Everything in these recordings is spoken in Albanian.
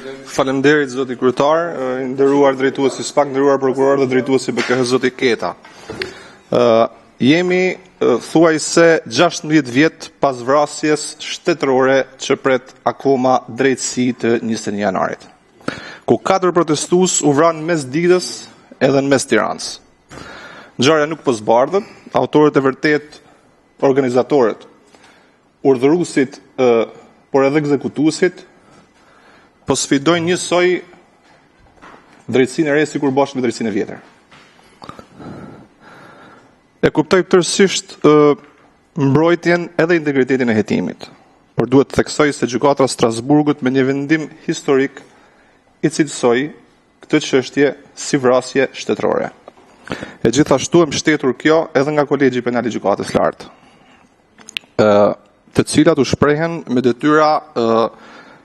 Faleminderit zoti kryetar, nderuar drejtuesi SPAK, nderuar prokuror dhe drejtuesi BKH zoti Keta. Jemi thuajse 16 vjet pas vrasjes shtetërore që pret akoma drejtësi të 21 janarit. Ku 4 protestues u vranë mes ditës edhe në mes Tiranës. Ngjarja nuk po zbardhet, autorët e vërtet, organizatorët, urdhëruesit, por edhe ekzekutuesit po sfidojnë njësoj drejtësinë e re sikur bashkë me drejtësinë e vjetër. E kuptoj tërësisht mbrojtjen edhe integritetin e hetimit, por duhet të theksoj se gjykata e Strasburgut me një vendim historik i cilësoi këtë çështje si vrasje shtetërore. E gjithashtu e mbështetur kjo edhe nga Kolegji Penal i Gjykatës Lartë, të cilat u shprehen me detyra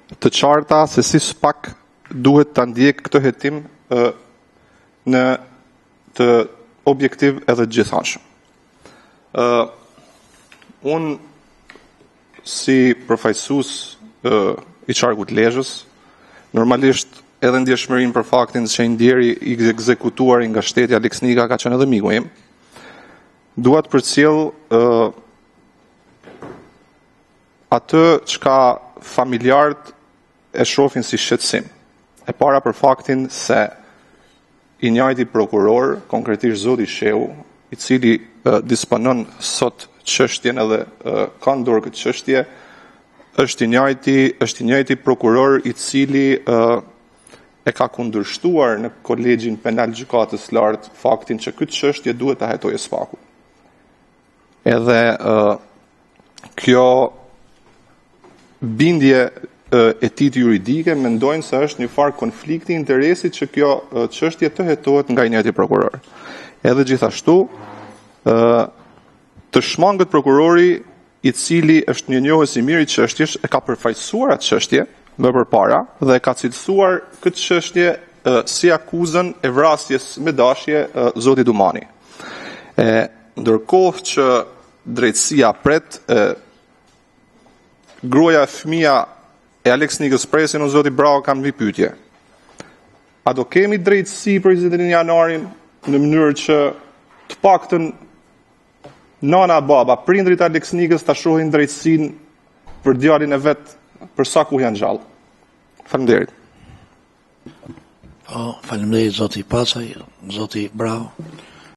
të qarta se si SPAK duhet ta ndjek këtë hetim në të objektiv edhe të gjithanshëm. Unë si përfaqësues i qarkut Lezhës, normalisht edhe ndjeshmërinë për faktin se një ndjeri i ekzekutuar nga shteti Alex Nika ka qenë edhe miku im, dua të përcjell atë çka familjarët e shohin si shqetësim. E para për faktin se i njëjti prokuror, konkretisht zoti Shehu, i cili disponon sot çështjen edhe ka në dorë këtë çështje, është i njëjti prokuror i cili e ka kundërshtuar në Kolegjin Penal Gjykatës Lartë faktin që këtë çështje duhet ta hetojë SPAK-u. Edhe kjo bindje e tij juridike mendojnë se është një farë konflikti interesit që kjo çështje të hetohet nga i njëjti prokuror. Edhe gjithashtu të shmangët prokurori i cili është një njohës i mirë i çështjes e ka përfaqësuar atë çështje më përpara dhe ka cilësuar këtë çështje si akuzën e vrasjes me dashje zoti Dumani. Ndërkohë që drejtësia pret gruaja e fëmia e Alex Nikës presin o zoti Bravo kam vi pyetje. A do kemi drejtësi për 21 janarin në mënyrë që të paktën nana baba, prindrit Alex Nikës ta shohin drejtësinë për djalin e vet për sa ku janë gjallë. Faleminderit. Faleminderit zoti Pacaj, zoti Bravo.